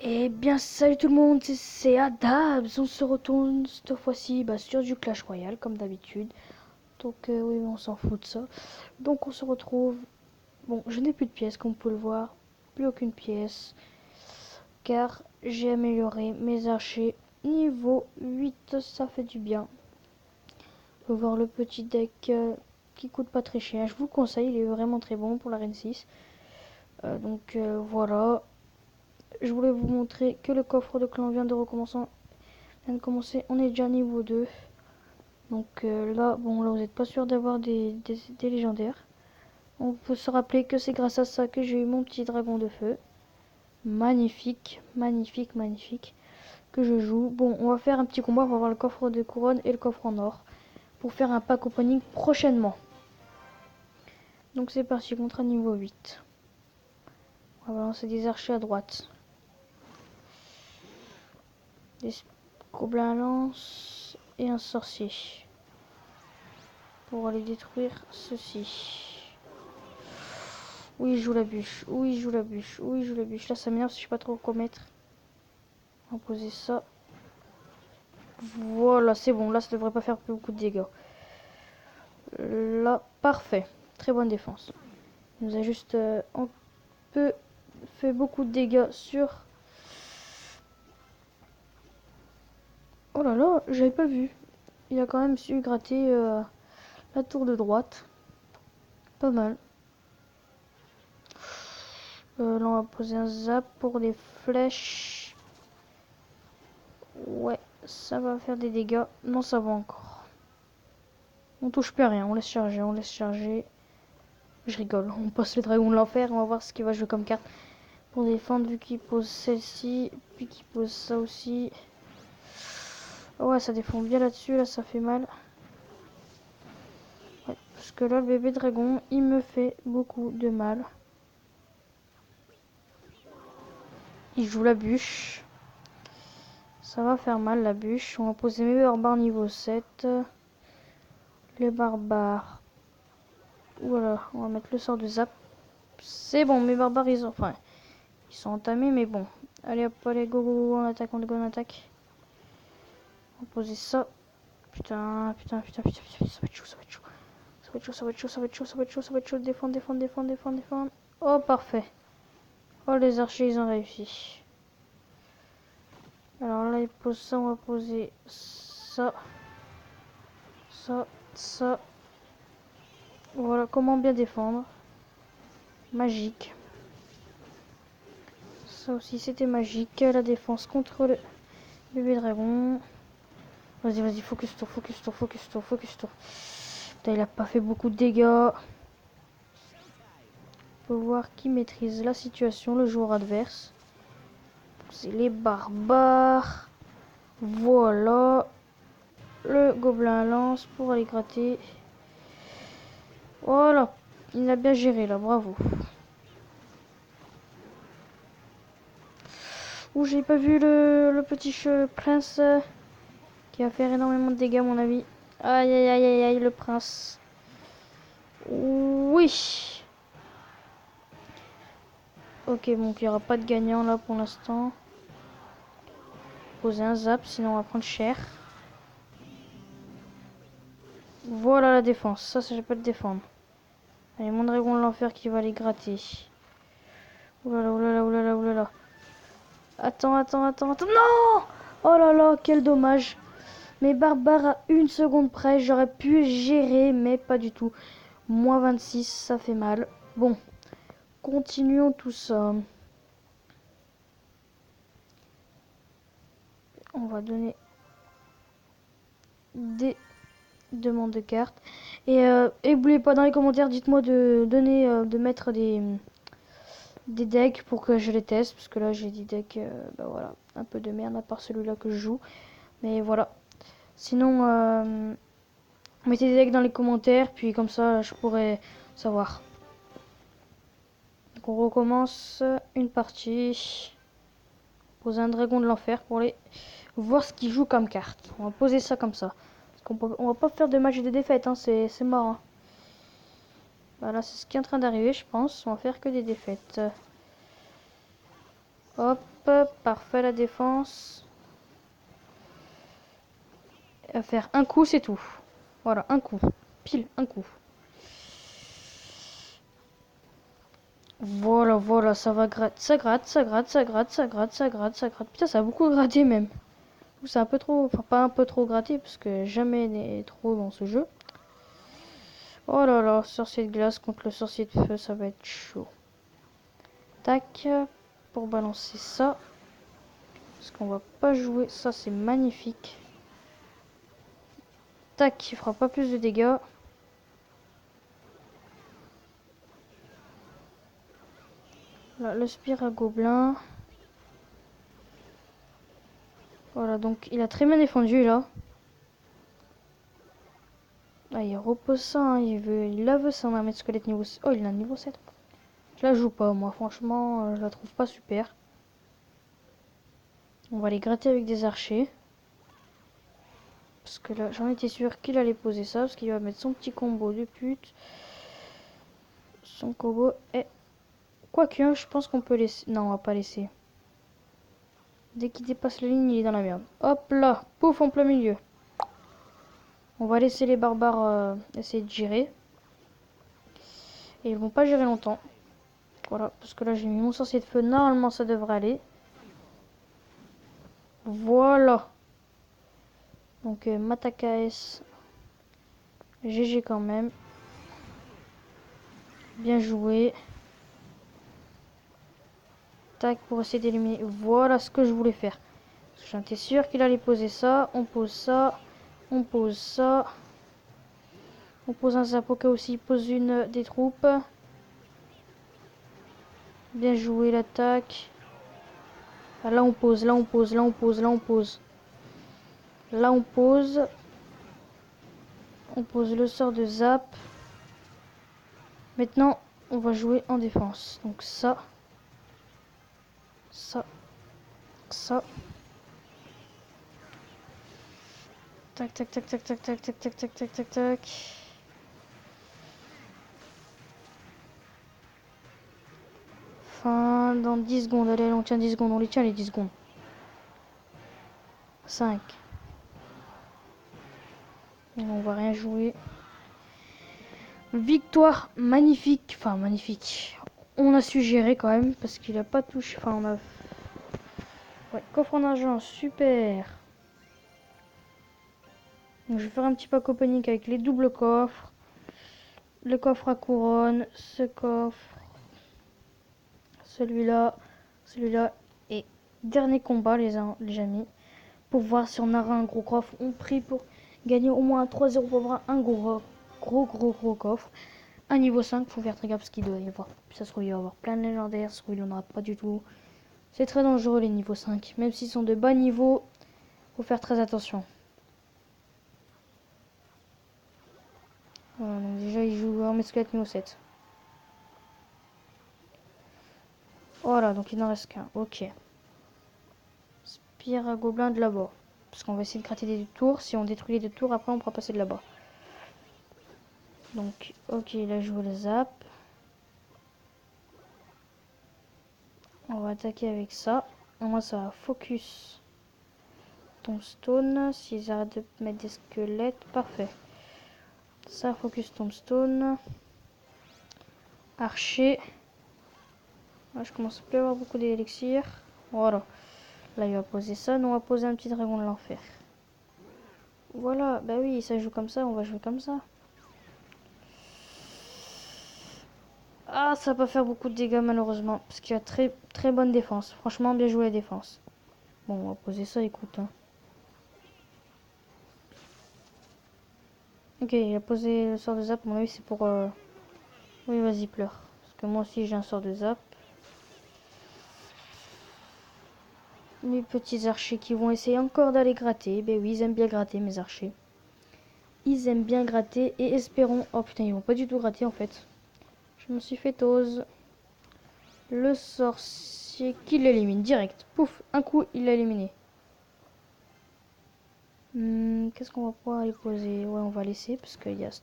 Eh bien, salut tout le monde, c'est Adabs. On se retourne cette fois-ci sur du Clash Royale, comme d'habitude. Donc, oui, on s'en fout de ça. Donc, on se retrouve. Bon, je n'ai plus de pièces, comme vous pouvez le voir. Plus aucune pièce. Car j'ai amélioré mes archers niveau 8. Ça fait du bien. On peut voir le petit deck qui coûte pas très cher. Je vous le conseille, il est vraiment très bon pour la Reine 6. Donc, voilà. Je voulais vous montrer que le coffre de clan vient de commencer. On est déjà niveau 2. Donc là, bon, là vous n'êtes pas sûr d'avoir des légendaires. On peut se rappeler que c'est grâce à ça que j'ai eu mon petit dragon de feu. Magnifique, magnifique, magnifique. Que je joue. Bon, on va faire un petit combat. On va avoir le coffre de couronne et le coffre en or. Pour faire un pack opening prochainement. Donc c'est parti contre un niveau 8. On va balancer des archers à droite. Des gobelins à lance et un sorcier. Pour aller détruire ceci. Oui, il joue la bûche. Oui, il joue la bûche. Oui, il joue la bûche. Là, ça m'énerve parce que je sais pas trop quoi mettre. On va poser ça. Voilà, c'est bon. Là, ça devrait pas faire beaucoup de dégâts. Là, parfait. Très bonne défense. Il nous a juste un peu fait beaucoup de dégâts sur... Oh là là, j'avais pas vu. Il a quand même su gratter la tour de droite. Pas mal. Là, on va poser un zap pour des flèches. Ouais, ça va faire des dégâts. Non, ça va encore. On touche plus à rien, on laisse charger, on laisse charger. Je rigole, on passe le dragon de l'enfer, on va voir ce qu'il va jouer comme carte. Pour défendre, vu qu'il pose celle-ci, puis qu'il pose ça aussi. Ouais, ça défend bien là-dessus, là ça fait mal. Ouais, parce que là, le bébé dragon, il me fait beaucoup de mal. Il joue la bûche. Ça va faire mal la bûche. On va poser mes barbares niveau 7. Les barbares. Voilà, on va mettre le sort de zap. C'est bon, mes barbares, ils sont entamés, mais bon. Allez hop, allez, go, go, go, on attaque. On va poser ça. Putain, putain, putain, putain, putain, ça va être chaud, ça va être chaud. Ça va être chaud, ça va être chaud, ça va être chaud, ça va être chaud, ça va être chaud. Défendre, défendre, défendre, défendre, défendre. Oh, parfait. Oh, les archers, ils ont réussi. Alors là, ils posent ça, on va poser ça. Ça, ça. Voilà, comment bien défendre. Magique. Ça aussi, c'était magique. La défense contre le bébé dragon. Vas-y, vas-y, focus tour, focus tour, focus tour, focus tour. Putain, il a pas fait beaucoup de dégâts. On peut voir qui maîtrise la situation, le joueur adverse. C'est les barbares. Voilà. Le gobelin à lance pour aller gratter. Voilà. Il a bien géré là, bravo. Ouh, j'ai pas vu le petit prince qui va faire énormément de dégâts à mon avis. Aïe, aïe, aïe, aïe, aïe, le prince. Oui. Ok, bon, il n'y aura pas de gagnant là pour l'instant. Poser un zap, sinon on va prendre cher. Voilà la défense. Ça j'ai pas de défendre. Allez, mon dragon de l'enfer qui va les gratter. Oulala, oulala, oulala, oulala. Attends, attends, attends, attends. Non! Oh là là, quel dommage. Mes barbares à 1 seconde près. J'aurais pu gérer, mais pas du tout. Moins 26, ça fait mal. Bon, continuons tout ça. On va donner des demandes de cartes. Et n'oubliez pas dans les commentaires, dites-moi de donner, de mettre des decks pour que je les teste. Parce que là, j'ai des decks, voilà, un peu de merde à part celui-là que je joue. Mais voilà. Sinon, mettez des decks dans les commentaires. Puis comme ça, je pourrais savoir. Donc on recommence une partie. Poser un dragon de l'enfer pour les voir ce qu'il joue comme carte. On va poser ça comme ça. On va pas faire de match de défaite, hein, c'est mort. Hein. Voilà, c'est ce qui est en train d'arriver, je pense. On va faire que des défaites. Hop. parfait la défense. À faire un coup, c'est tout. Voilà, un coup. Pile, un coup. Voilà, voilà, ça va gratter. Ça gratte, ça gratte, ça gratte, ça gratte, ça gratte, ça gratte. Putain, ça a beaucoup gratté même. C'est un peu trop, enfin pas un peu trop gratté parce que jamais n'est trop dans ce jeu. Oh là là, sorcier de glace contre le sorcier de feu, ça va être chaud. Tac, pour balancer ça. Parce qu'on va pas jouer, ça c'est magnifique. Tac, il fera pas plus de dégâts. Là, le spire à gobelin. Voilà, donc il a très bien défendu là. Ah, il repose ça, hein, il la veut ça, un armée de squelette niveau... Oh, il a niveau 7. Je la joue pas, moi, franchement, je la trouve pas super. On va les gratter avec des archers. Parce que là, j'en étais sûr qu'il allait poser ça, parce qu'il va mettre son petit combo de pute. Son combo est... Quoique, je pense qu'on peut laisser... Non, on va pas laisser. Dès qu'il dépasse la ligne, il est dans la merde. Hop là, pouf, en plein milieu. On va laisser les barbares essayer de gérer. Et ils vont pas gérer longtemps. Voilà, parce que là j'ai mis mon sorcier de feu. Normalement ça devrait aller. Voilà. Donc Matakaes. GG quand même. Bien joué. Tac, pour essayer d'éliminer. Voilà ce que je voulais faire. J'étais sûr qu'il allait poser ça. On pose ça. On pose ça. On pose un Zapoka aussi. Il pose une des troupes. Bien joué l'attaque. Ah, là on pose, là on pose, là on pose, là on pose. Là on pose. On pose le sort de zap. Maintenant on va jouer en défense. Donc ça. Ça. Ça. Tac, tac, tac, tac, tac, tac, tac, tac, tac, tac, tac, tac. Fin dans 10 secondes. Allez, on tient 10 secondes. On les tient les 10 secondes. 5. Et on va rien jouer. Victoire magnifique. Enfin, magnifique. On a su gérer quand même. Parce qu'il a pas touché. Enfin, on a... Ouais, coffre en argent. Super. Donc, je vais faire un petit pack opening avec les doubles coffres. Le coffre à couronne. Ce coffre. Celui-là. Celui-là. Et dernier combat, les amis. Pour voir si on aura un gros coffre. On prie pour gagner au moins 3-0 pour avoir un gros coffre. Un niveau 5, faut faire très gaffe parce qu'il doit y avoir. Ça se trouve, il va y avoir plein de légendaires. Ça se trouve, il n'en aura pas du tout. C'est très dangereux les niveaux 5. Même s'ils sont de bas niveau, faut faire très attention. Voilà, donc déjà, il joue en squelette niveau 7. Voilà, donc il n'en reste qu'un. Ok. Spire à gobelin de là-bas. Parce qu'on va essayer de gratter des tours. Si on détruit les deux tours, après on pourra passer de là-bas. Donc, ok, il a joué le zap. On va attaquer avec ça. Moi, ça va focus tombstone. S'ils arrêtent de mettre des squelettes, parfait. Ça, focus tombstone. Archer. Là, je commence à plus avoir beaucoup d'élixir. Voilà. Là, il va poser ça. Nous, on va poser un petit dragon de l'enfer. Voilà. Bah oui, ça joue comme ça. On va jouer comme ça. Ah, ça va pas faire beaucoup de dégâts malheureusement. Parce qu'il a très très bonne défense. Franchement, bien joué la défense. Bon, on va poser ça, écoute. Hein. Ok, il a posé le sort de zap. À mon avis, c'est pour... Oui, vas-y, pleure. Parce que moi aussi, j'ai un sort de zap. Mes petits archers qui vont essayer encore d'aller gratter. Ben oui, ils aiment bien gratter, mes archers. Ils aiment bien gratter et espérons... Oh putain, ils vont pas du tout gratter en fait. Je me suis fait ose. Le sorcier qui l'élimine direct. Pouf, un coup, il l'a éliminé. Qu'est-ce qu'on va pouvoir aller poser? Ouais, on va laisser parce qu'il y a ce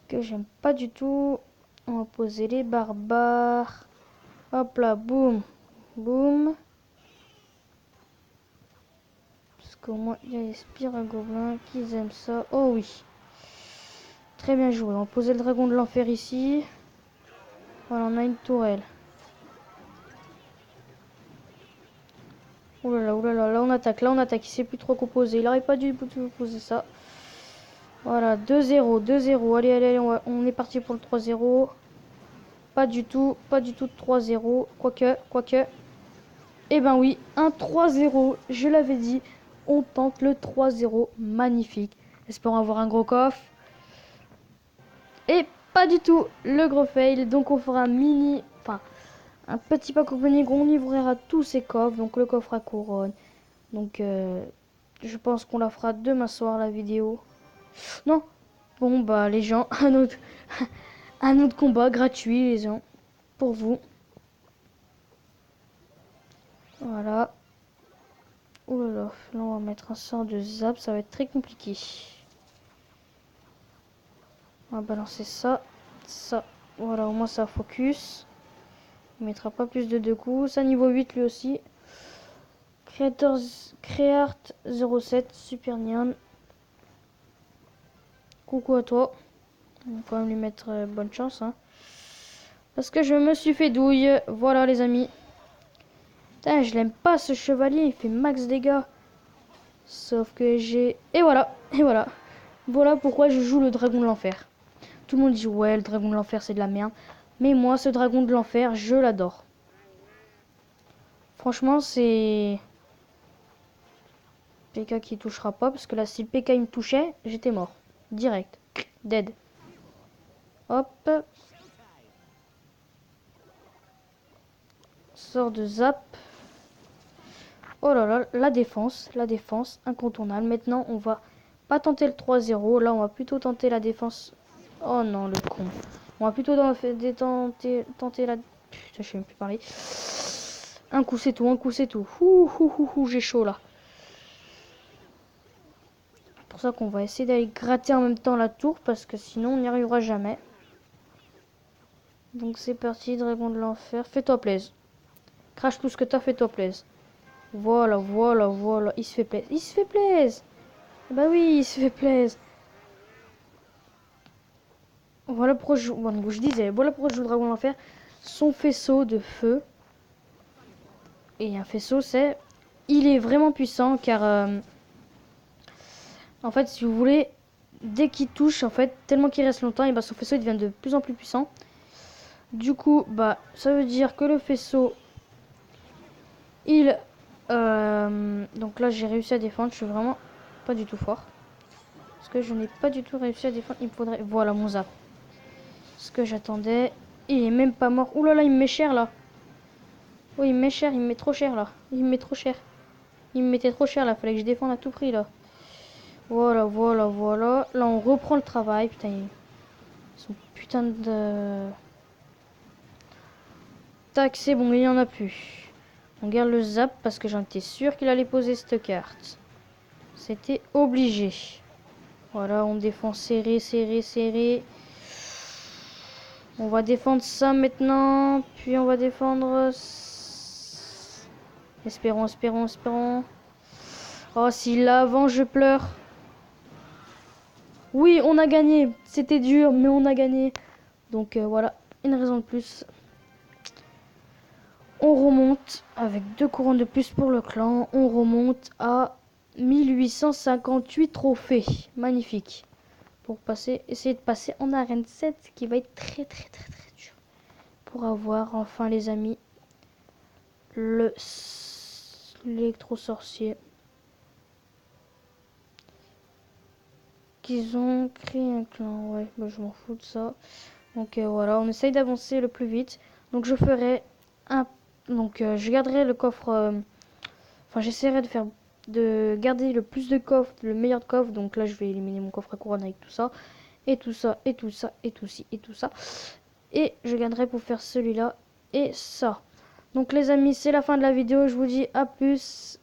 que j'aime pas du tout. On va poser les barbares. Hop là, boum. Boum. Parce qu'au moins, il y a les spires à gobelins qui aiment ça. Oh oui. Très bien joué. On va poser le dragon de l'enfer ici. Voilà, on a une tourelle. Oh là là, là on attaque, il sait plus trop composer. Il n'aurait pas dû poser ça. Voilà, 2-0, 2-0. Allez, allez, on est parti pour le 3-0. Pas du tout de 3-0. Quoique. Eh ben oui, un 3-0, je l'avais dit. On tente le 3-0, magnifique. Espérons avoir un gros coffre. Et pas du tout, le gros fail. Donc on fera un petit pack opening. On livrera tous ces coffres. Donc le coffre à couronne. Donc je pense qu'on la fera demain soir la vidéo. Non. Bon bah les gens, un autre combat gratuit les gens. Pour vous. Voilà. Oh là là, là on va mettre un sort de zap, ça va être très compliqué. On va balancer ça. Ça. Voilà, au moins ça focus. On mettra pas plus de 2 coups. Ça niveau 8 lui aussi. Creart 07, Super Nian. Coucou à toi. On va quand même lui mettre bonne chance. Hein. Parce que je me suis fait douille. Voilà les amis. Putain, je l'aime pas ce chevalier. Il fait max dégâts. Sauf que j'ai... Et voilà. Et voilà. Voilà pourquoi je joue le dragon de l'enfer. Tout le monde dit ouais, le dragon de l'enfer c'est de la merde. Mais moi, ce dragon de l'enfer, je l'adore. Franchement, c'est... PK qui touchera pas. Parce que là, si le PK il me touchait, j'étais mort. Direct. Dead. Hop. Sort de zap. Oh là là, la défense, incontournable. Maintenant, on va pas tenter le 3-0. Là, on va plutôt tenter la défense. Oh non, le con. On va plutôt tenter la... Putain, je sais même plus parler. Un coup, c'est tout, un coup, c'est tout. J'ai chaud, là. C'est pour ça qu'on va essayer d'aller gratter en même temps la tour, parce que sinon, on n'y arrivera jamais. Donc, c'est parti, dragon de l'enfer. Fais-toi plaisir. Crache tout ce que t'as, fais-toi plaisir. Voilà. Il se fait plaisir. Bah oui, il se fait plaisir. Voilà pourquoi je disais, voilà pourquoi je joue le dragon de l'enfer. Son faisceau de feu. Et un faisceau, c'est... Il est vraiment puissant, car... en fait, si vous voulez, dès qu'il touche, en fait, tellement qu'il reste longtemps, et bah son faisceau il devient de plus en plus puissant. Du coup, bah, ça veut dire que le faisceau... Il... donc là, j'ai réussi à défendre. Je suis vraiment pas du tout fort. Parce que je n'ai pas du tout réussi à défendre. Il me faudrait... Voilà, mon zap. Ce que j'attendais. Il est même pas mort. Ouh là là, il me met cher, là. Oui, il me met cher. Il me met trop cher, là. Il me met trop cher. Il me mettait trop cher, là. Fallait que je défende à tout prix, là. Voilà. Là, on reprend le travail. Putain, son putain de... Tac, c'est bon, il n'y en a plus. On garde le zap parce que j'en étais sûr qu'il allait poser cette carte. C'était obligé. Voilà, on défend serré. On va défendre ça maintenant. Puis on va défendre... Espérons. Oh, s'il l'a avant, je pleure. Oui, on a gagné. C'était dur, mais on a gagné. Donc voilà, une raison de plus. On remonte avec 2 couronnes de plus pour le clan. On remonte à 1858 trophées. Magnifique. Pour essayer de passer en arène 7, qui va être très dur. Pour avoir enfin les amis l'électro-sorcier. Qu'ils ont créé un clan. Ouais, bah, je m'en fous de ça. Donc voilà, on essaye d'avancer le plus vite. Donc je ferai un... Donc je garderai le coffre... Enfin, j'essaierai de garder le plus de coffres, le meilleur de coffre. Donc là, je vais éliminer mon coffre à couronne avec tout ça. Et tout ça. Et je garderai pour faire celui-là et ça. Donc les amis, c'est la fin de la vidéo. Je vous dis à plus.